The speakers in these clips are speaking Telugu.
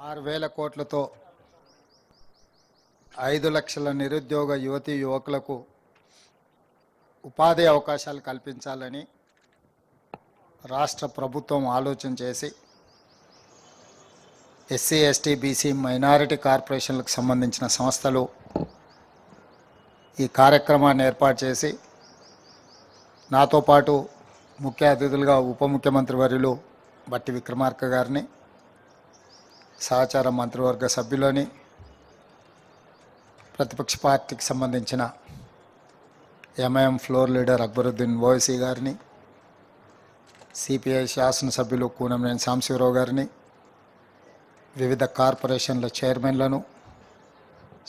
6,000 కోట్లతో 5 లక్షల నిరుద్యోగ యువతీ యువకులకు ఉపాధి అవకాశాలు కల్పించాలని రాష్ట్ర ప్రభుత్వం ఆలోచన చేసి ఎస్సీ ఎస్టీ బీసీ మైనారిటీ కార్పొరేషన్లకు సంబంధించిన సంస్థలు ఈ కార్యక్రమాన్ని ఏర్పాటు చేసి నాతో పాటు ముఖ్య అతిథులుగా ఉప ముఖ్యమంత్రి వర్యులు బట్టి విక్రమార్క గారిని, సహచార మంత్రివర్గ సభ్యులని, ప్రతిపక్ష పార్టీకి సంబంధించిన MIM floor leader Akbaruddin Owaisi గారిని, సిపిఐ శాసనసభ్యులు కూనంనేని సాంబశివరావు గారిని, వివిధ కార్పొరేషన్ల చైర్మన్లను,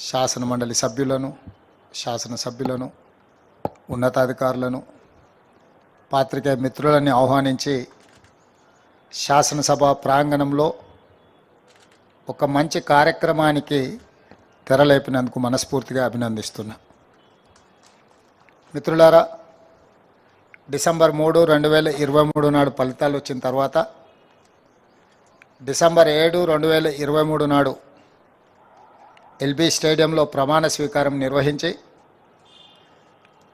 శాసనమండలి సభ్యులను, శాసనసభ్యులను, ఉన్నతాధికారులను, పాత్రికేయ మిత్రులని ఆహ్వానించి శాసనసభ ప్రాంగణంలో ఒక మంచి కార్యక్రమానికి తెరలేపినందుకు మనస్ఫూర్తిగా అభినందిస్తున్నా. మిత్రులారా, డిసెంబర్ 3, 2023 నాడు ఫలితాలు వచ్చిన తర్వాత డిసెంబర్ 7, 2023 నాడు ఎల్బీ స్టేడియంలో ప్రమాణ స్వీకారం నిర్వహించి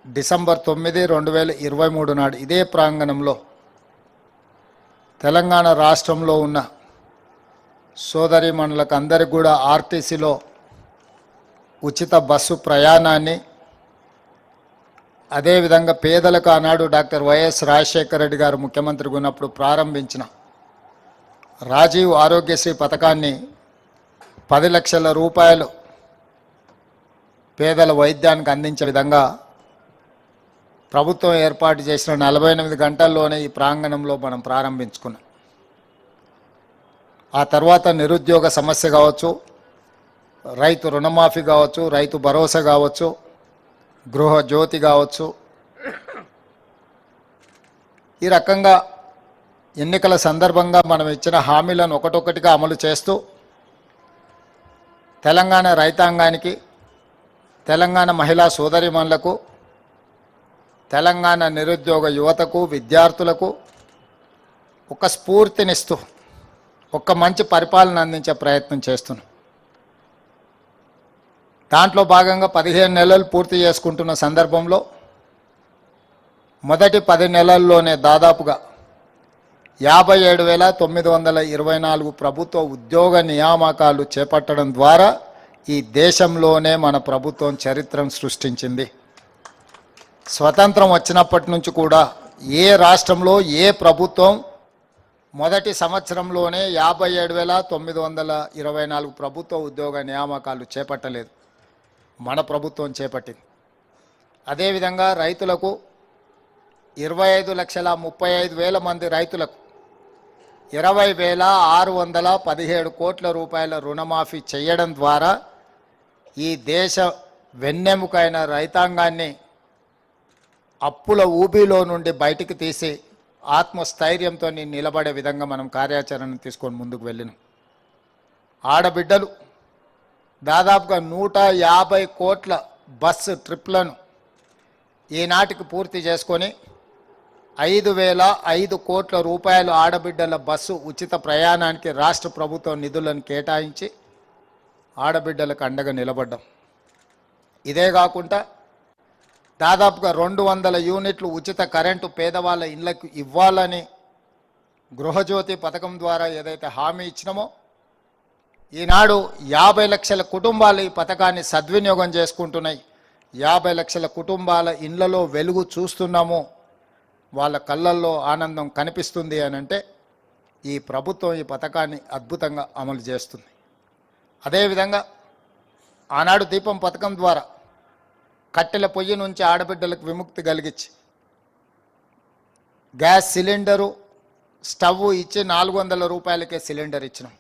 డిసెంబర్ 9, 2023 నాడు ఇదే ప్రాంగణంలో తెలంగాణ రాష్ట్రంలో ఉన్న సోదరీమణులకు అందరికీ కూడా ఆర్టీసీలో ఉచిత బస్సు ప్రయాణాన్ని, అదేవిధంగా పేదలకు ఆనాడు డాక్టర్ వైఎస్ రాజశేఖర రెడ్డి గారు ముఖ్యమంత్రిగా ఉన్నప్పుడు ప్రారంభించిన రాజీవ్ ఆరోగ్యశ్రీ పథకాన్ని 10 లక్షల రూపాయలు పేదల వైద్యానికి అందించే విధంగా ప్రభుత్వం ఏర్పాటు చేసిన 48 గంటల్లోనే ఈ ప్రాంగణంలో మనం ప్రారంభించుకున్నాం. ఆ తర్వాత నిరుద్యోగ సమస్య కావచ్చు, రైతు రుణమాఫీ కావచ్చు, రైతు భరోసా కావచ్చు, గృహ జ్యోతి కావచ్చు, ఈ రకంగా ఎన్నికల సందర్భంగా మనం ఇచ్చిన హామీలను ఒకటొకటిగా అమలు చేస్తూ తెలంగాణ రైతాంగానికి, తెలంగాణ మహిళా సోదరీమణులకు, తెలంగాణ నిరుద్యోగ యువతకు, విద్యార్థులకు ఒక స్ఫూర్తినిస్తూ ఒక మంచి పరిపాలన అందించే ప్రయత్నం చేస్తున్నాం. దాంట్లో భాగంగా 15 నెలలు పూర్తి చేసుకుంటున్న సందర్భంలో మొదటి 10 నెలల్లోనే దాదాపుగా 57,924 ప్రభుత్వ ఉద్యోగ నియామకాలు చేపట్టడం ద్వారా ఈ దేశంలోనే మన ప్రభుత్వం చరిత్రను సృష్టించింది. స్వతంత్రం వచ్చినప్పటి నుంచి కూడా ఏ రాష్ట్రంలో ఏ ప్రభుత్వం మొదటి సంవత్సరంలోనే 57,924 ప్రభుత్వ ఉద్యోగ నియామకాలు చేపట్టలేదు. మన ప్రభుత్వం చేపట్టింది. అదేవిధంగా రైతులకు 25,35,000 మంది రైతులకు 20,617 కోట్ల రూపాయల రుణమాఫీ చేయడం ద్వారా ఈ దేశ వెన్నెముకైన రైతాంగాన్ని అప్పుల ఊబిలో నుండి బయటికి తీసి ఆత్మస్థైర్యంతో నిలబడే విధంగా మనం కార్యాచరణ తీసుకొని ముందుకు వెళ్ళినాం. ఆడబిడ్డలు దాదాపుగా 150 కోట్ల బస్సు ట్రిప్లను ఈనాటికి పూర్తి చేసుకొని 5,005 కోట్ల రూపాయలు ఆడబిడ్డల బస్సు ఉచిత ప్రయాణానికి రాష్ట్ర ప్రభుత్వం నిధులను కేటాయించి ఆడబిడ్డలకు అండగా నిలబడ్డాం. ఇదే కాకుండా దాదాపుగా 200 యూనిట్లు ఉచిత కరెంటు పేదవాళ్ళ ఇళ్లకు ఇవ్వాలని గృహజ్యోతి పథకం ద్వారా ఏదైతే హామీ ఇచ్చినామో ఈనాడు 50 లక్షల కుటుంబాలు ఈ పథకాన్ని సద్వినియోగం చేసుకుంటున్నాయి. 50 లక్షల కుటుంబాల ఇళ్లలో వెలుగు చూస్తున్నాము, వాళ్ళ కళ్ళల్లో ఆనందం కనిపిస్తుంది అని అంటే ఈ ప్రభుత్వం ఈ పథకాన్ని అద్భుతంగా అమలు చేస్తుంది. అదేవిధంగా ఆనాడు దీపం పథకం ద్వారా కట్టెల పొయ్యి నుంచి ఆడబిడ్డలకు విముక్తి కలిగించి గ్యాస్ సిలిండరు, స్టవ్ ఇచ్చి 400 రూపాయలకే సిలిండర్ ఇచ్చినాం.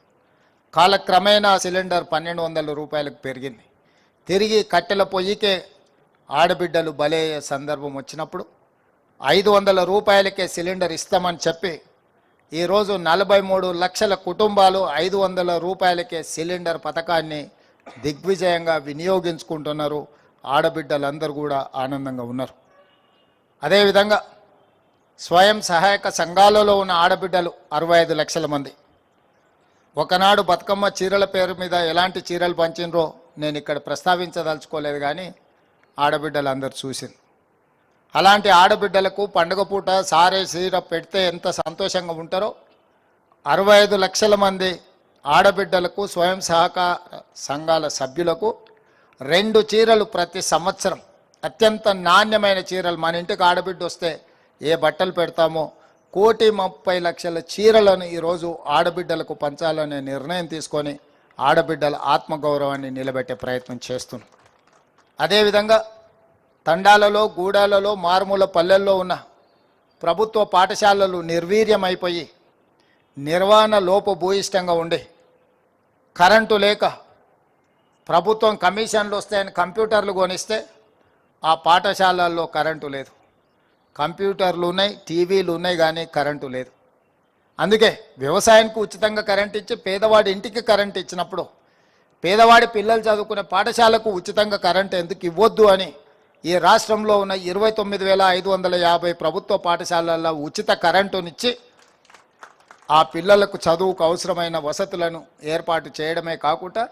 కాలక్రమేణా సిలిండర్ 1,200 రూపాయలకు పెరిగింది. తిరిగి కట్టెల పొయ్యికే ఆడబిడ్డలు బలయ్యే సందర్భం వచ్చినప్పుడు 500 రూపాయలకే సిలిండర్ ఇస్తామని చెప్పి ఈరోజు 43 లక్షల కుటుంబాలు 500 రూపాయలకే సిలిండర్ పథకాన్ని దిగ్విజయంగా వినియోగించుకుంటున్నారు. ఆడబిడ్డలందరూ కూడా ఆనందంగా ఉన్నారు. అదేవిధంగా స్వయం సహాయక సంఘాలలో ఉన్న ఆడబిడ్డలు 65 లక్షల మంది, ఒకనాడు బతుకమ్మ చీరల పేరు మీద ఎలాంటి చీరలు పంచినరో నేను ఇక్కడ ప్రస్తావించదలుచుకోలేదు, కానీ ఆడబిడ్డలు అందరు చూసింది. అలాంటి ఆడబిడ్డలకు పండుగ పూట సారే చీర పెడితే ఎంత సంతోషంగా ఉంటారో 65 లక్షల మంది ఆడబిడ్డలకు స్వయం సహకార సంఘాల సభ్యులకు 2 చీరలు ప్రతి సంవత్సరం, అత్యంత నాణ్యమైన చీరలు. మన ఇంటికి ఆడబిడ్డ వస్తే ఏ బట్టలు పెడతామో 1,30,00,000 చీరలను ఈరోజు ఆడబిడ్డలకు పంచాలనే నిర్ణయం తీసుకొని ఆడబిడ్డల ఆత్మగౌరవాన్ని నిలబెట్టే ప్రయత్నం చేస్తున్నాం. అదేవిధంగా తండాలలో, గూడాలలో, మారుమూల పల్లెల్లో ఉన్న ప్రభుత్వ పాఠశాలలు నిర్వీర్యమైపోయి నిర్వహణ లోపభూయిష్టంగా ఉండి కరెంటు లేక ప్రభుత్వం కమిషన్లు వస్తాయని కంప్యూటర్లు కొనిస్తే ఆ పాఠశాలల్లో కరెంటు లేదు. కంప్యూటర్లు ఉన్నాయి, టీవీలు ఉన్నాయి, కానీ కరెంటు లేదు. అందుకే వ్యవసాయానికి ఉచితంగా కరెంట్ ఇచ్చి పేదవాడి ఇంటికి కరెంట్ ఇచ్చినప్పుడు పేదవాడి పిల్లలు చదువుకునే పాఠశాలకు ఉచితంగా కరెంట్ ఎందుకు ఇవ్వద్దు అని ఈ రాష్ట్రంలో ఉన్న 29,550 ప్రభుత్వ పాఠశాలల్లో ఉచిత కరెంటునిచ్చి ఆ పిల్లలకు చదువుకు అవసరమైన వసతులను ఏర్పాటు చేయడమే కాకుండా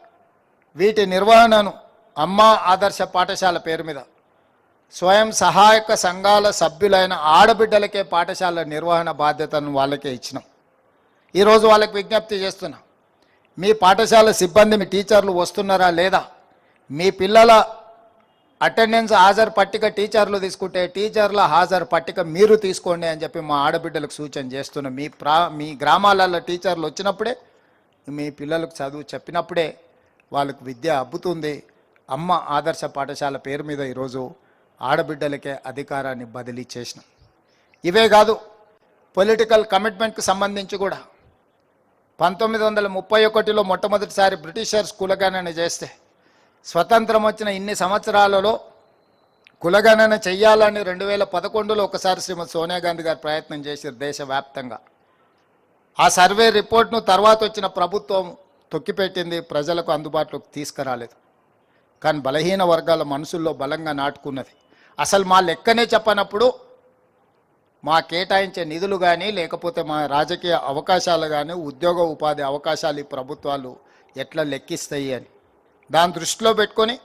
వీటి నిర్వహణను అమ్మా ఆదర్శ పాఠశాల పేరు మీద స్వయం సహాయక సంఘాల సభ్యులైన ఆడబిడ్డలకే పాఠశాల నిర్వహణ బాధ్యతను వాళ్ళకే ఇచ్చినాం. ఈరోజు వాళ్ళకి విజ్ఞప్తి చేస్తున్నా, మీ పాఠశాల సిబ్బంది, మీ టీచర్లు వస్తున్నారా లేదా, మీ పిల్లల అటెండెన్స్ హాజరు పట్టిక టీచర్లు తీసుకుంటే టీచర్ల హాజరు పట్టిక మీరు తీసుకోండి అని చెప్పి మా ఆడబిడ్డలకు సూచన చేస్తున్నాం. మీ గ్రామాలలో టీచర్లు వచ్చినప్పుడే, మీ పిల్లలకు చదువు చెప్పినప్పుడే వాళ్ళకు విద్య అబ్బుతుంది. అమ్మ ఆదర్శ పాఠశాల పేరు మీద ఈరోజు ఆడబిడ్డలకే అధికారాన్ని బదిలీ చేసినాం. ఇవే కాదు, పొలిటికల్ కమిట్మెంట్కి సంబంధించి కూడా 1931లో మొట్టమొదటిసారి బ్రిటిషర్స్ కులగణన చేస్తే స్వతంత్రం వచ్చిన ఇన్ని సంవత్సరాలలో కులగణన చెయ్యాలని 2011లో ఒకసారి శ్రీమతి సోనియా గాంధీ గారు ప్రయత్నం చేశారు దేశవ్యాప్తంగా. ఆ సర్వే రిపోర్ట్ను తర్వాత వచ్చిన ప్రభుత్వం తొక్కిపెట్టింది, ప్రజలకు అందుబాటులోకి తీసుకురాలేదు. కానీ బలహీన వర్గాల మనసుల్లో బలంగా నాటుకున్నది. అసలు మా లెక్కనే చెప్పనప్పుడు మా కేటాయించే నిధులు కానీ లేకపోతే మా రాజకీయ అవకాశాలు కానీ ఉద్యోగ ఉపాధి అవకాశాలు ఈ ప్రభుత్వాలు ఎట్లా లెక్కిస్తాయి అని దాన్ని దృష్టిలో పెట్టుకొని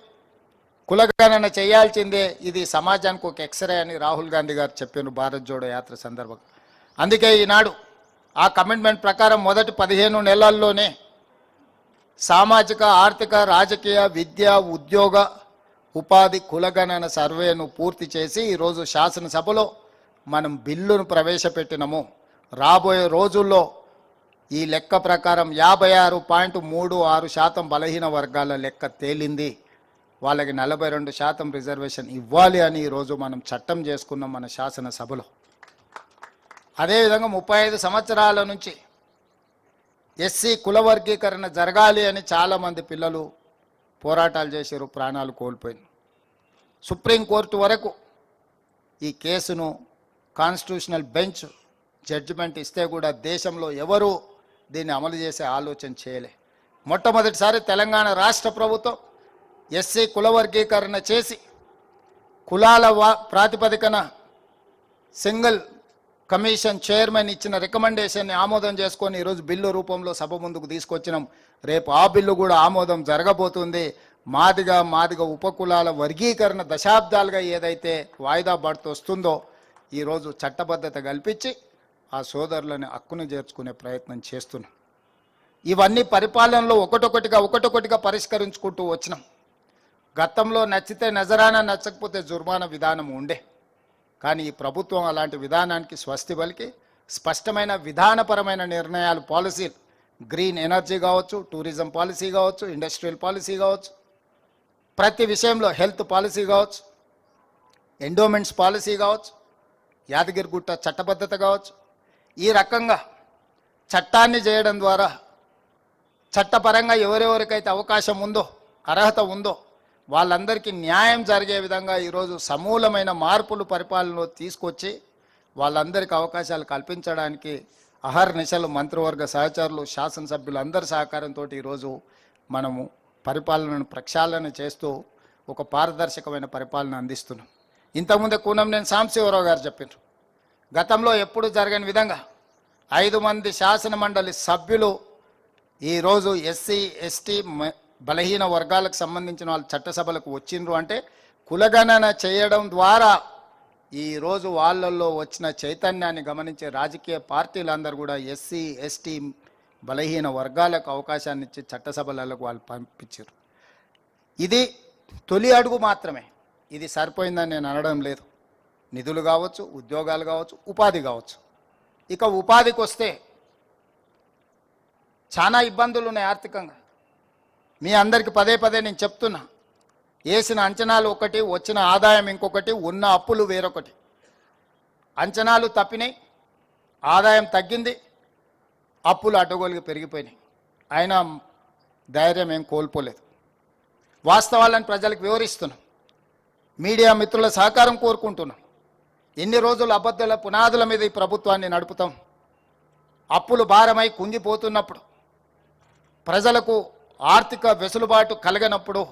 కులగణన చేయాల్సిందే, ఇది సమాజానికి ఒక ఎక్స్రే అని రాహుల్ గాంధీ గారు చెప్పారు భారత్ జోడో యాత్ర సందర్భంగా. అందుకే ఈనాడు ఆ కమిట్మెంట్ ప్రకారం మొదటి 15 నెలల్లోనే సామాజిక, ఆర్థిక, రాజకీయ, విద్య, ఉద్యోగ ఉపాధి కులగణన సర్వేను పూర్తి చేసి ఈరోజు శాసనసభలో మనం బిల్లును ప్రవేశపెట్టినాము. రాబోయే రోజుల్లో ఈ లెక్క ప్రకారం 56.36% బలహీన వర్గాల లెక్క తేలింది. వాళ్ళకి 42% రిజర్వేషన్ ఇవ్వాలి అని ఈరోజు మనం చట్టం చేసుకున్నాం మన శాసనసభలో. అదేవిధంగా 35 సంవత్సరాల నుంచి ఎస్సీ కుల వర్గీకరణ జరగాలి అని చాలామంది పిల్లలు పోరాటాలు చేశారు, ప్రాణాలు కోల్పోయింది. సుప్రీంకోర్టు వరకు ఈ కేసును కాన్స్టిట్యూషనల్ బెంచ్ జడ్జిమెంట్ ఇస్తే కూడా దేశంలో ఎవరు దీన్ని అమలు చేసే ఆలోచన చేయలే. మొట్టమొదటిసారి తెలంగాణ రాష్ట్ర ప్రభుత్వం ఎస్సీ కుల వర్గీకరణ చేసి కులాల ప్రాతిపదికన సింగిల్ కమిషన్ చైర్మన్ ఇచ్చిన రికమెండేషన్ని ఆమోదం చేసుకొని ఈరోజు బిల్లు రూపంలో సభ ముందుకు తీసుకొచ్చినాం. రేపు ఆ బిల్లు కూడా ఆమోదం జరగబోతుంది. మాదిగ ఉపకులాల వర్గీకరణ దశాబ్దాలుగా ఏదైతే వాయిదా పడుతూ వస్తుందో ఈరోజు చట్టబద్ధత కల్పించి ఆ సోదరులని హక్కును చేర్చుకునే ప్రయత్నం చేస్తున్నాం. ఇవన్నీ పరిపాలనలో ఒకటొకటిగా పరిష్కరించుకుంటూ వచ్చినాం. గతంలో నచ్చితే నజరానా, నచ్చకపోతే జుర్మానా విధానం ఉండే. కానీ ఈ ప్రభుత్వం అలాంటి విధానానికి స్వస్తి పలికి స్పష్టమైన విధానపరమైన నిర్ణయాలు, పాలసీలు, గ్రీన్ ఎనర్జీ కావచ్చు, టూరిజం పాలసీ కావచ్చు, ఇండస్ట్రియల్ పాలసీ కావచ్చు, ప్రతి విషయంలో హెల్త్ పాలసీ కావచ్చు, ఎండోమెంట్స్ పాలసీ కావచ్చు, యాదగిరిగుట్ట చట్టబద్ధత కావచ్చు, ఈ రకంగా చట్టాన్ని చేయడం ద్వారా చట్టపరంగా ఎవరెవరికైతే అవకాశం ఉందో, అర్హత ఉందో వాళ్ళందరికీ న్యాయం జరిగే విధంగా ఈరోజు సమూలమైన మార్పులు పరిపాలనలో తీసుకొచ్చి వాళ్ళందరికీ అవకాశాలు కల్పించడానికి అహర్నిశలు మంత్రివర్గ సహచరులు, శాసనసభ్యులు అందరి సహకారంతో ఈరోజు మనము పరిపాలనను ప్రక్షాళన చేస్తూ ఒక పారదర్శకమైన పరిపాలన అందిస్తున్నాం. ఇంతకుముందే కూనంనేని సాంబశివరావు గారు చెప్పారు, గతంలో ఎప్పుడు జరగని విధంగా 5 మంది శాసన మండలి సభ్యులు ఈరోజు ఎస్సీ ఎస్టీ బలహీన వర్గాలకు సంబంధించిన వాళ్ళు చట్టసభలకు వచ్చిండ్రు అంటే కులగణన చేయడం ద్వారా ఈరోజు వాళ్ళల్లో వచ్చిన చైతన్యాన్ని గమనించే రాజకీయ పార్టీలందరూ కూడా ఎస్సీ ఎస్టీ బలహీన వర్గాలకు అవకాశాన్ని ఇచ్చి చట్టసభలకు వాళ్ళు పంపించారు. ఇది తొలి అడుగు మాత్రమే. ఇది సరిపోయిందని నేను అనడం లేదు. నిధులు కావచ్చు, ఉద్యోగాలు కావచ్చు, ఉపాధి కావచ్చు. ఇక ఉపాధికి వస్తే చాలా ఇబ్బందులు ఉన్నాయి ఆర్థికంగా. మీ అందరికి పదే పదే నేను చెప్తున్నా, వేసిన అంచనాలు ఒకటి, వచ్చిన ఆదాయం ఇంకొకటి, ఉన్న అప్పులు వేరొకటి. అంచనాలు తప్పినాయి, ఆదాయం తగ్గింది, అప్పులు అడ్డగోలుగా పెరిగిపోయినాయి. అయినా ధైర్యం ఏం కోల్పోలేదు. వాస్తవాలను ప్రజలకు వివరిస్తున్నాం. మీడియా మిత్రుల సహకారం కోరుకుంటున్నాం. ఎన్ని రోజులు అబద్ధాల పునాదుల మీద ఈ ప్రభుత్వాన్ని నడుపుతాం? అప్పులు భారమై కుంగిపోతున్నప్పుడు, ప్రజలకు ఆర్థిక వెసులుబాటు కలగనప్పుడు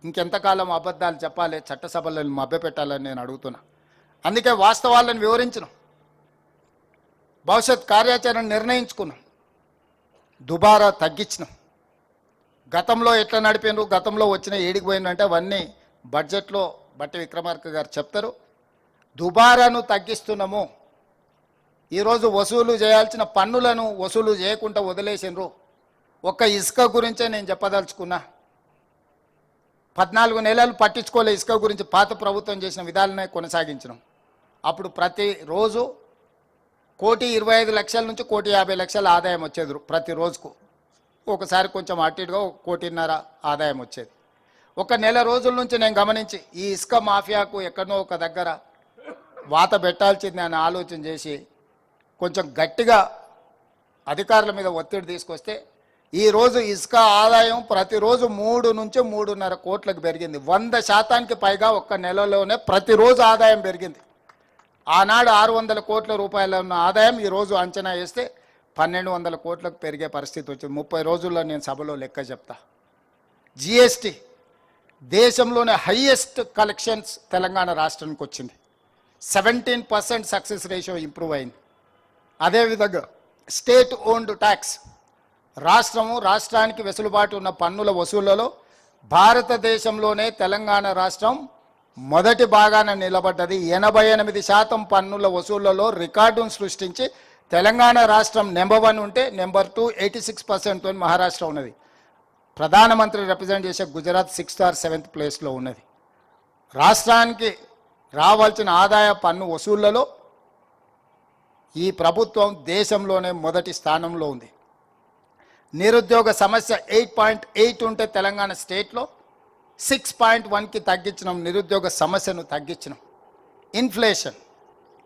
ఇంకెంతకాలం అబద్ధాలు చెప్పాలి, చట్టసభలను మభ్యపెట్టాలని నేను అడుగుతున్నా. అందుకే వాస్తవాలను వివరించినాం, భవిష్యత్ కార్యాచరణ నిర్ణయించుకున్నాం, దుబారా తగ్గించినాం. గతంలో ఎట్లా నడిపినారు, గతంలో వచ్చిన ఏడికి పోయిందంటే అవన్నీ బడ్జెట్లో బట్టి విక్రమార్క గారు చెప్తారు. దుబారాను తగ్గిస్తున్నాము. ఈరోజు వసూలు చేయాల్సిన పన్నులను వసూలు చేయకుండా వదిలేసినారు. ఒక్క ఇసుక గురించే నేను చెప్పదలుచుకున్నా. 14 నెలలు పట్టించుకోలే ఇసుక గురించి. పాత ప్రభుత్వం చేసిన విధాలనే కొనసాగించడం. అప్పుడు ప్రతిరోజు 1,25,00,000 నుంచి 1,50,00,000 ఆదాయం వచ్చేది ప్రతిరోజుకు. ఒకసారి కొంచెం అటు ఇటుగా 1,50,00,000 ఆదాయం వచ్చేది. ఒక నెల రోజుల నుంచి నేను గమనించి ఈ ఇసుక మాఫియాకు ఎక్కడనో ఒక దగ్గర వాత పెట్టాల్సింది అని ఆలోచన చేసి కొంచెం గట్టిగా అధికారుల మీద ఒత్తిడి తీసుకొస్తే ఈరోజు ఇసుక ఆదాయం ప్రతిరోజు 3 నుంచి 3.5 కోట్లకు పెరిగింది. 100% పైగా ఒక్క నెలలోనే ప్రతిరోజు ఆదాయం పెరిగింది. ఆనాడు 600 కోట్ల రూపాయల ఉన్న ఆదాయం ఈరోజు అంచనా వేస్తే 1,200 కోట్లకు పెరిగే పరిస్థితి వచ్చింది. 30 రోజుల్లో నేను సభలో లెక్క చెప్తా. జిఎస్టీ దేశంలోనే హైయెస్ట్ కలెక్షన్స్ తెలంగాణ రాష్ట్రానికి వచ్చింది. 17% సక్సెస్ రేషియో ఇంప్రూవ్ అయింది. అదేవిధంగా స్టేట్ ఓన్డ్ ట్యాక్స్, రాష్ట్రానికి వెసులుబాటు ఉన్న పన్నుల వసూళ్లలో భారతదేశంలోనే తెలంగాణ రాష్ట్రం మొదటి భాగాన నిలబడ్డది. 88% పన్నుల వసూళ్లలో రికార్డును సృష్టించి తెలంగాణ రాష్ట్రం నెంబర్ 1 ఉంటే నెంబర్ 2 86% మహారాష్ట్ర ఉన్నది. ప్రధానమంత్రి రిప్రజెంట్ చేసే గుజరాత్ 6th or 7th ప్లేస్లో ఉన్నది. రాష్ట్రానికి రావాల్సిన ఆదాయ పన్ను వసూళ్లలో ఈ ప్రభుత్వం దేశంలోనే మొదటి స్థానంలో ఉంది. నిరుద్యోగ సమస్య 8.8 ఉంటే తెలంగాణ స్టేట్లో 6.1కి తగ్గించినాం. నిరుద్యోగ సమస్యను తగ్గించినాం.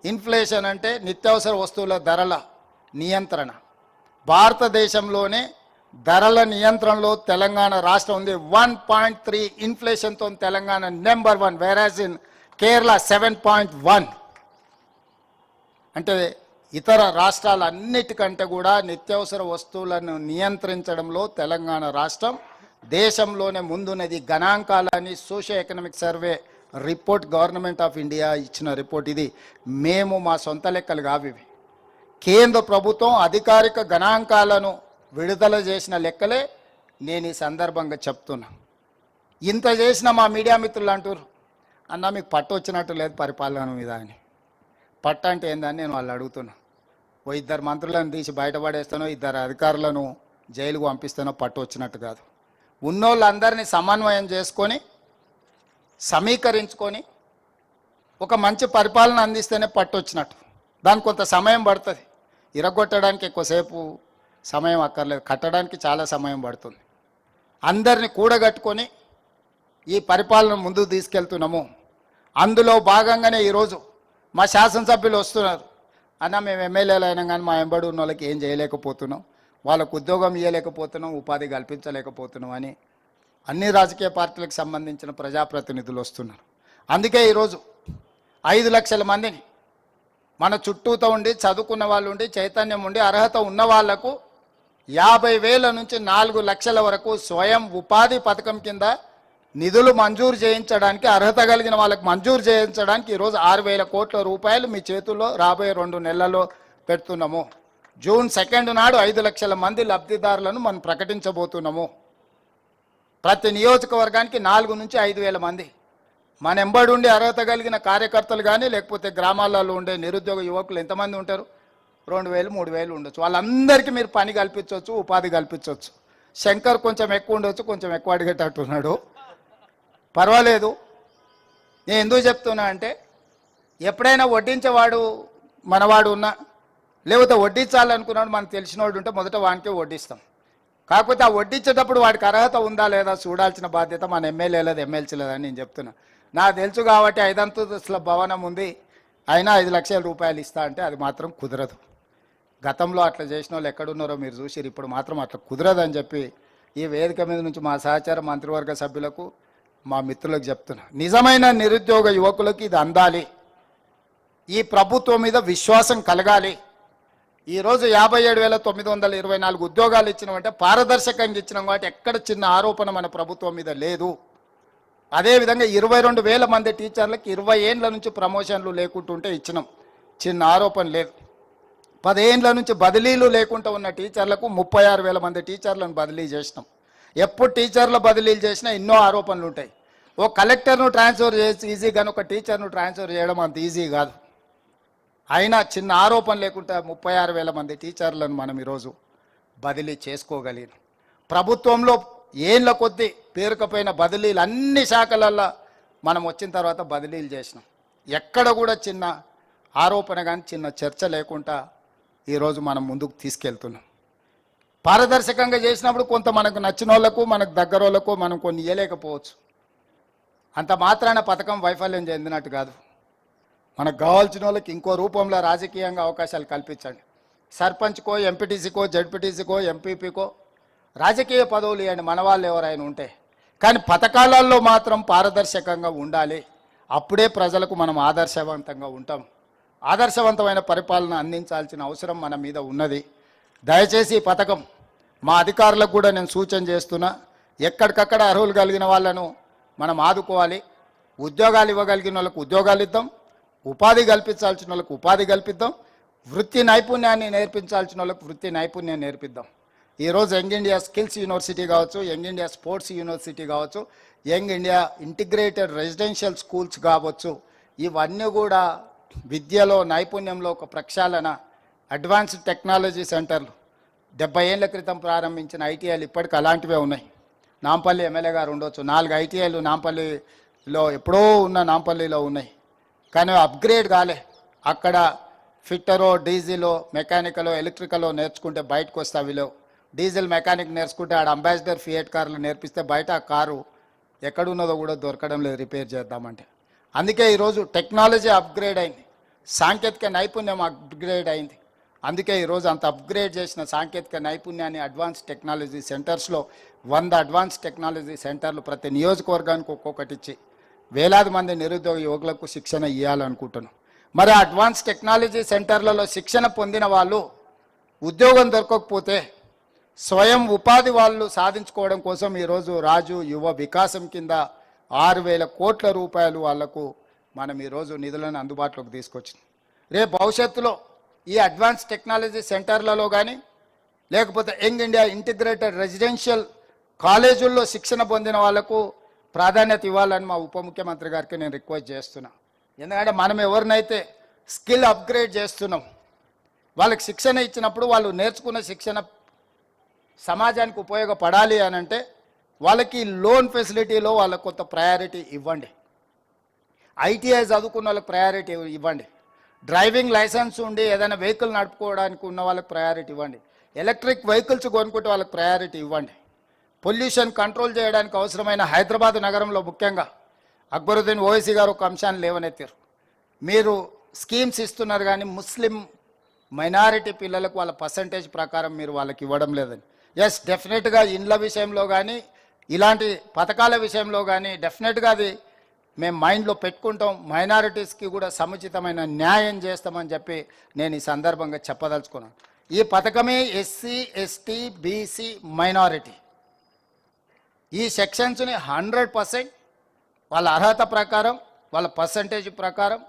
ఇన్ఫ్లేషన్ అంటే నిత్యావసర వస్తువుల ధరల నియంత్రణ. భారతదేశంలోనే ధరల నియంత్రణలో తెలంగాణ రాష్ట్రం ఉంది. 1.3 ఇన్ఫ్లేషన్తో Telangana number 1, whereas in Kerala 7.1. అంటే ఇతర రాష్ట్రాలన్నిటికంటే కూడా నిత్యావసర వస్తువులను నియంత్రించడంలో తెలంగాణ రాష్ట్రం దేశంలోనే ముందున్నది. గణాంకాలని socio economic survey report government of India ఇచ్చిన రిపోర్ట్ ఇది. మేము మా సొంత లెక్కలు కావి. కేంద్ర ప్రభుత్వం అధికారిక గణాంకాలను విడుదల చేసిన లెక్కలే నేను ఈ సందర్భంగా చెప్తున్నా. ఇంత చేసిన మా మీడియా మిత్రులు అంటారు, అన్న మీకు పట్టు వచ్చినట్టు లేదు పరిపాలన మీద అని. పట్టు అంటే ఏందని నేను వాళ్ళు అడుగుతున్నా. 2 మంత్రులను తీసి బయటపడేస్తానో 2 అధికారులను జైలుకు పంపిస్తానో పట్టు వచ్చినట్టు కాదు. ఉన్నోళ్ళందరినీ సమన్వయం చేసుకొని సమీకరించుకొని ఒక మంచి పరిపాలన అందిస్తేనే పట్టు వచ్చినట్టు. దానికి కొంత సమయం పడుతుంది. ఇరగొట్టడానికి ఎక్కువసేపు సమయం అక్కర్లేదు, కట్టడానికి చాలా సమయం పడుతుంది. అందరిని కూడగట్టుకొని ఈ పరిపాలన ముందుకు తీసుకెళ్తున్నాము. అందులో భాగంగానే ఈరోజు మా శాసనసభ్యులు వస్తున్నారు. అన్న మేము ఎమ్మెల్యేలు అయినా కానీ మా ఎంబడి ఉన్న వాళ్ళకి ఏం చేయలేకపోతున్నాం, వాళ్ళకు ఉద్యోగం ఇవ్వలేకపోతున్నాం, ఉపాధి కల్పించలేకపోతున్నాం అని అన్ని రాజకీయ పార్టీలకు సంబంధించిన ప్రజాప్రతినిధులు వస్తున్నారు. అందుకే ఈరోజు 5 లక్షల మందిని మన చుట్టూతో ఉండి చదువుకున్న వాళ్ళు ఉండి చైతన్యం ఉండి అర్హత ఉన్న వాళ్లకు 50,000 నుంచి 4 లక్షల వరకు స్వయం ఉపాధి పథకం కింద నిధులు మంజూరు చేయించడానికి, అర్హత కలిగిన వాళ్ళకి మంజూరు చేయించడానికి ఈరోజు 6,000 కోట్ల రూపాయలు మీ చేతుల్లో రాబోయే 2 నెలల్లో పెడుతున్నాము. జూన్ 2 నాడు 5 లక్షల మంది లబ్ధిదారులను మనం ప్రకటించబోతున్నాము. ప్రతి నియోజకవర్గానికి 4 నుంచి 5,000 మంది మన ఎంబడి ఉండి అర్హత కలిగిన కార్యకర్తలు కానీ లేకపోతే గ్రామాలలో ఉండే నిరుద్యోగ యువకులు ఎంతమంది ఉంటారు? 2,000 3,000 ఉండొచ్చు. వాళ్ళందరికీ మీరు పని కల్పించవచ్చు, ఉపాధి కల్పించవచ్చు. శంకర్ కొంచెం ఎక్కువ ఉండొచ్చు, కొంచెం ఎక్కువ అడిగేటట్టున్నాడు, పర్వాలేదు. నేను ఎందుకు చెప్తున్నా అంటే ఎప్పుడైనా వడ్డించేవాడు మనవాడు ఉన్నా లేకపోతే వడ్డించాలనుకున్నాడు మనకు తెలిసినవాడు ఉంటే మొదట వానికే వడ్డిస్తాం. కాకపోతే ఆ వడ్డించేటప్పుడు వాడికి అర్హత ఉందా లేదా చూడాల్సిన బాధ్యత మన ఎమ్మెల్యేలది ఎమ్మెల్సీలదని నేను చెప్తున్నా. నాకు తెలుసు కాబట్టి 5 అంతస్తుల భవనం ఉంది అయినా 5 లక్షల రూపాయలు ఇస్తా అంటే అది మాత్రం కుదరదు. గతంలో అట్లా చేసిన వాళ్ళు ఎక్కడున్నారో మీరు చూసిరు. ఇప్పుడు మాత్రం అట్లా కుదరదని చెప్పి ఈ వేదిక మీద నుంచి మా సహచార మంత్రివర్గ సభ్యులకు మా మిత్రులకు చెప్తున్నా. నిజమైన నిరుద్యోగ యువకులకు ఇది అందాలి, ఈ ప్రభుత్వం మీద విశ్వాసం కలగాలి. ఈరోజు 57,924 ఉద్యోగాలు ఇచ్చినామంటే పారదర్శకంగా ఇచ్చినాం కాబట్టి ఎక్కడ చిన్న ఆరోపణ మన ప్రభుత్వం మీద లేదు. అదేవిధంగా 22,000 మంది టీచర్లకు 20 ఏండ్ల నుంచి ప్రమోషన్లు లేకుంటుంటే ఇచ్చినాం, చిన్న ఆరోపణ లేదు. 10 ఏండ్ల నుంచి బదిలీలు లేకుండా ఉన్న టీచర్లకు 36,000 మంది టీచర్లను బదిలీ చేసినాం. ఎప్పుడు టీచర్ల బదిలీలు చేసినా ఎన్నో ఆరోపణలు ఉంటాయి. ఓ కలెక్టర్ను ట్రాన్స్ఫర్ చేసి ఈజీ కానీ ఒక టీచర్ను ట్రాన్స్ఫర్ చేయడం అంత ఈజీ కాదు. అయినా చిన్న ఆరోపణ లేకుండా 36,000 మంది టీచర్లను మనం ఈరోజు బదిలీ చేసుకోగలిగినాం. ప్రభుత్వంలో ఏళ్ళ కొద్దీ పేరుకపోయిన బదిలీలు అన్ని శాఖలల్లో మనం వచ్చిన తర్వాత బదిలీలు చేసినాం. ఎక్కడ కూడా చిన్న ఆరోపణ కానీ చిన్న చర్చ లేకుండా ఈరోజు మనం ముందుకు తీసుకెళ్తున్నాం. పారదర్శకంగా చేసినప్పుడు కొంత మనకు నచ్చిన వాళ్ళకు మనకు దగ్గర వాళ్ళకు మనం కొన్ని ఇవ్వలేకపోవచ్చు. అంత మాత్రాన పథకం వైఫల్యం చెందినట్టు కాదు. మనకు కావాల్సిన వాళ్ళకి ఇంకో రూపంలో రాజకీయంగా అవకాశాలు కల్పించండి. సర్పంచ్కో ఎంపీటీసీకో జడ్పీటీసీకో ఎంపీపీకో రాజకీయ పదవులు ఇవ్వండి మన వాళ్ళు ఎవరైనా ఉంటే. కానీ పథకాలలో మాత్రం పారదర్శకంగా ఉండాలి. అప్పుడే ప్రజలకు మనం ఆదర్శవంతంగా ఉంటాం. ఆదర్శవంతమైన పరిపాలన అందించాల్సిన అవసరం మన మీద ఉన్నది. దయచేసి ఈ పథకం మా అధికారులకు కూడా నేను సూచన చేస్తున్నా, ఎక్కడికక్కడ అర్హులు కలిగిన వాళ్ళను మనం ఆదుకోవాలి. ఉద్యోగాలు ఇవ్వగలిగిన వాళ్ళకు ఉద్యోగాలు ఇద్దాం, ఉపాధి కల్పించాల్సిన వాళ్ళకు ఉపాధి కల్పిద్దాం, వృత్తి నైపుణ్యాన్ని నేర్పించాల్సిన వాళ్ళకు వృత్తి నైపుణ్యాన్ని నేర్పిద్దాం. ఈరోజు యంగ్ ఇండియా స్కిల్స్ యూనివర్సిటీ కావచ్చు, యంగ్ ఇండియా స్పోర్ట్స్ యూనివర్సిటీ కావచ్చు, young India integrated residential schools కావచ్చు, ఇవన్నీ కూడా విద్యలో నైపుణ్యంలో ఒక ప్రక్షాళన. అడ్వాన్స్డ్ టెక్నాలజీ సెంటర్లు 70 ఏళ్ల క్రితం ప్రారంభించిన ఐటీఐలు ఇప్పటికి అలాంటివే ఉన్నాయి. నాంపల్లి ఎమ్మెల్యే గారు ఉండొచ్చు, 4 ఐటీఐలు నాంపల్లిలో ఎప్పుడో ఉన్న నాంపల్లిలో ఉన్నాయి, కానీ అప్గ్రేడ్ కాలే. అక్కడ ఫిట్టరో డీజిలో మెకానికలో ఎలక్ట్రికలో నేర్చుకుంటే బయటకు వస్తే అవిలో డీజిల్ మెకానిక్ నేర్చుకుంటే ఆడ అంబాసిడర్ ఫియట్ కార్లు నేర్పిస్తే బయట ఆ కారు ఎక్కడున్నదో కూడా దొరకడం లేదు రిపేర్ చేద్దామంటే. అందుకే ఈరోజు టెక్నాలజీ అప్గ్రేడ్ అయింది, సాంకేతిక నైపుణ్యం అప్గ్రేడ్ అయింది. అందుకే ఈరోజు అంత అప్గ్రేడ్ చేసిన సాంకేతిక నైపుణ్యాన్ని అడ్వాన్స్ టెక్నాలజీ సెంటర్స్లో 100 అడ్వాన్స్ టెక్నాలజీ సెంటర్లు ప్రతి నియోజకవర్గానికి ఒక్కొక్కటి ఇచ్చి వేలాది మంది నిరుద్యోగ యువకులకు శిక్షణ ఇవ్వాలనుకుంటున్నాం. మరి అడ్వాన్స్ టెక్నాలజీ సెంటర్లలో శిక్షణ పొందిన వాళ్ళు ఉద్యోగం దొరకకపోతే స్వయం ఉపాధి వాళ్ళు సాధించుకోవడం కోసం ఈరోజు రాజు యువ వికాసం కింద 6,000 కోట్ల రూపాయలు వాళ్లకు మనం ఈరోజు నిధులను అందుబాటులోకి తీసుకొచ్చింది. రేపు భవిష్యత్తులో ఈ అడ్వాన్స్ టెక్నాలజీ సెంటర్లలో కానీ లేకపోతే యంగ్ ఇండియా ఇంటిగ్రేటెడ్ రెసిడెన్షియల్ కాలేజీల్లో శిక్షణ పొందిన వాళ్లకు ప్రాధాన్యత ఇవ్వాలని మా ఉప ముఖ్యమంత్రి గారికి నేను రిక్వెస్ట్ చేస్తున్నా. ఎందుకంటే మనం ఎవరినైతే స్కిల్ అప్గ్రేడ్ చేస్తున్నాం వాళ్ళకి శిక్షణ ఇచ్చినప్పుడు వాళ్ళు నేర్చుకున్న శిక్షణ సమాజానికి ఉపయోగపడాలి అని అంటే వాళ్ళకి లోన్ ఫెసిలిటీలో వాళ్ళకు కొంత ప్రయారిటీ ఇవ్వండి. ఐటీఐ చదువుకున్న వాళ్ళకి ప్రయారిటీ ఇవ్వండి. డ్రైవింగ్ లైసెన్స్ ఉండి ఏదైనా వెహికల్ నడుపుకోవడానికి ఉన్న వాళ్ళకి ప్రయారిటీ ఇవ్వండి. ఎలక్ట్రిక్ వెహికల్స్ కొనుక్కుంటే వాళ్ళకి ప్రయారిటీ ఇవ్వండి. పొల్యూషన్ కంట్రోల్ చేయడానికి అవసరమైన హైదరాబాద్ నగరంలో ముఖ్యంగా అక్బరుద్దీన్ ఓవైసీ గారు ఒక అంశాన్ని లేవనెత్తారు. మీరు స్కీమ్స్ ఇస్తున్నారు కానీ ముస్లిం మైనారిటీ పిల్లలకు వాళ్ళ పర్సంటేజ్ ప్రకారం మీరు వాళ్ళకి ఇవ్వడం లేదని. ఎస్, డెఫినెట్గా ఇండ్ల విషయంలో కానీ ఇలాంటి పథకాల విషయంలో కానీ డెఫినెట్గా అది మేము మైండ్లో పెట్టుకుంటాం. మైనారిటీస్కి కూడా సముచితమైన న్యాయం చేస్తామని చెప్పి నేను ఈ సందర్భంగా చెప్పదలుచుకున్నాను. ఈ పథకమే ఎస్సీ ఎస్టీ బీసీ మైనారిటీ ఈ సెక్షన్స్ని 100% వాళ్ళ అర్హత ప్రకారం వాళ్ళ పర్సంటేజ్ ప్రకారం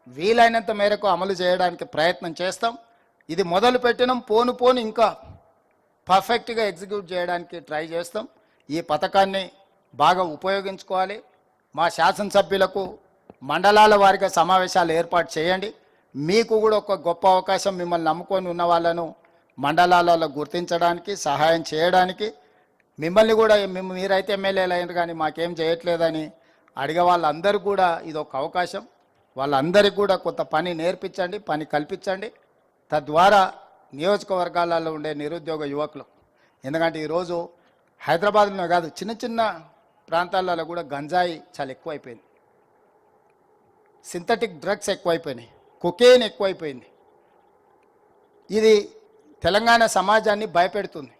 వీలైనంత మేరకు అమలు చేయడానికి ప్రయత్నం చేస్తాం. ఇది మొదలు పెట్టినాం, పోను పోను ఇంకా పర్ఫెక్ట్గా ఎగ్జిక్యూట్ చేయడానికి ట్రై చేస్తాం. ఈ పథకాన్ని బాగా ఉపయోగించుకోవాలి. మా శాసనసభ్యులకు మండలాల వారిగా సమావేశాలు ఏర్పాటు చేయండి. మీకు కూడా ఒక గొప్ప అవకాశం, మిమ్మల్ని నమ్ముకొని ఉన్న వాళ్ళను మండలాలలో గుర్తించడానికి, సహాయం చేయడానికి. మిమ్మల్ని కూడా మీరైతే ఎమ్మెల్యేలు అయినారు కానీ మాకేం చేయట్లేదని అడిగే వాళ్ళందరూ కూడా ఇది ఒక అవకాశం. వాళ్ళందరికీ కూడా కొంత పని నేర్పించండి, పని కల్పించండి. తద్వారా నియోజకవర్గాలలో ఉండే నిరుద్యోగ యువకులు, ఎందుకంటే ఈరోజు హైదరాబాద్లో కాదు చిన్న చిన్న ప్రాంతాలలో కూడా గంజాయి చాలా ఎక్కువైపోయింది, సింథటిక్ డ్రగ్స్ ఎక్కువైపోయినాయి, కొకేన్ ఎక్కువైపోయింది. ఇది తెలంగాణ సమాజాన్ని భయపెడుతుంది.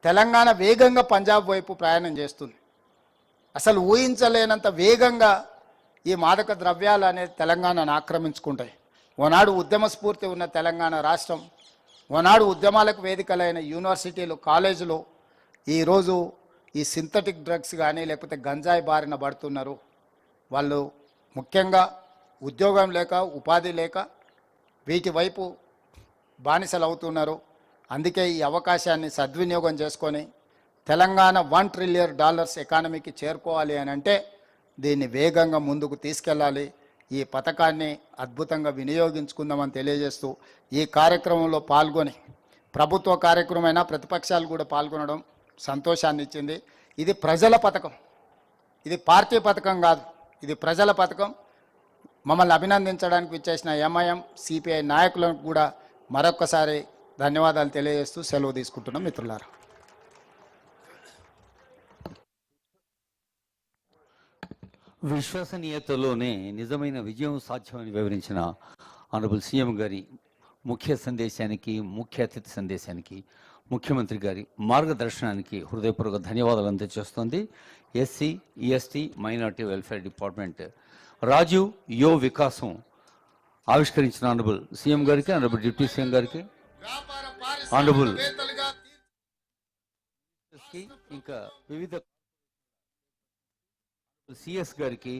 తెలంగాణ వేగంగా పంజాబ్ వైపు ప్రయాణం చేస్తుంది. అసలు ఊహించలేనంత వేగంగా ఈ మాదక ద్రవ్యాలు అనేది తెలంగాణను ఆక్రమించుకుంటాయి. ఓనాడు ఉద్యమ స్ఫూర్తి ఉన్న తెలంగాణ రాష్ట్రం, ఓనాడు ఉద్యమాలకు వేదికలైన యూనివర్సిటీలు, కాలేజీలు ఈరోజు ఈ సింథటిక్ డ్రగ్స్ కానీ లేకపోతే గంజాయి బారిన పడుతున్నారు. వాళ్ళు ముఖ్యంగా ఉద్యోగం లేక, ఉపాధి లేక వీటి వైపు బానిసలు అవుతున్నారు. అందుకే ఈ అవకాశాన్ని సద్వినియోగం చేసుకొని తెలంగాణ $1 ట్రిలియన్ ఎకానమీకి చేరుకోవాలి అని అంటే దీన్ని వేగంగా ముందుకు తీసుకెళ్ళాలి. ఈ పథకాన్ని అద్భుతంగా వినియోగించుకుందామని తెలియజేస్తూ ఈ కార్యక్రమంలో పాల్గొని, ప్రభుత్వ కార్యక్రమమైనా ప్రతిపక్షాలు కూడా పాల్గొనడం సంతోషాన్ని ఇచ్చింది. ఇది ప్రజల పథకం, ఇది పార్టీ పథకం కాదు, ఇది ప్రజల పథకం. మమ్మల్ని అభినందించడానికి విచ్చేసిన ఎంఐఎం, సిపిఐ నాయకులకు కూడా మరొక్కసారి ధన్యవాదాలు తెలియజేస్తూ సెలవు తీసుకుంటున్నాం మిత్రులారా. విశ్వసనీయతలోనే నిజమైన విజయం సాధ్యమని వివరించిన ఆనరబుల్ సీఎం గారి ముఖ్య సందేశానికి, ముఖ్య అతిథి సందేశానికి, ముఖ్యమంత్రి గారి మార్గదర్శనానికి హృదయపూర్వక ధన్యవాదాలు అందజేస్తోంది SC, ST, minority welfare department Rajiv యో వికాసం ఆవిష్కరించిన ఆనరబుల్ సీఎం గారికి, ఆనరబుల్ డిప్యూటీ సీఎం గారికి, ఆనరబుల్ ఇంకా వివిధ సిఎస్ గారికి,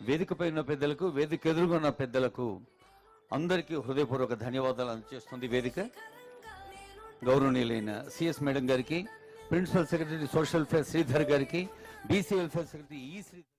వేదికపై ఉన్న పెద్దలకు, వేదిక ఎదురుగా ఉన్న పెద్దలకు అందరికీ హృదయపూర్వక ధన్యవాదాలు అందజేస్తుంది వేదిక. గౌరవనీయులైన సిఎస్ మేడం గారికి, principal secretary social welfare Sridhar గారికి, బీసీ వెల్ఫేర్ సెక్రటరీ ఈ శ్రీధర్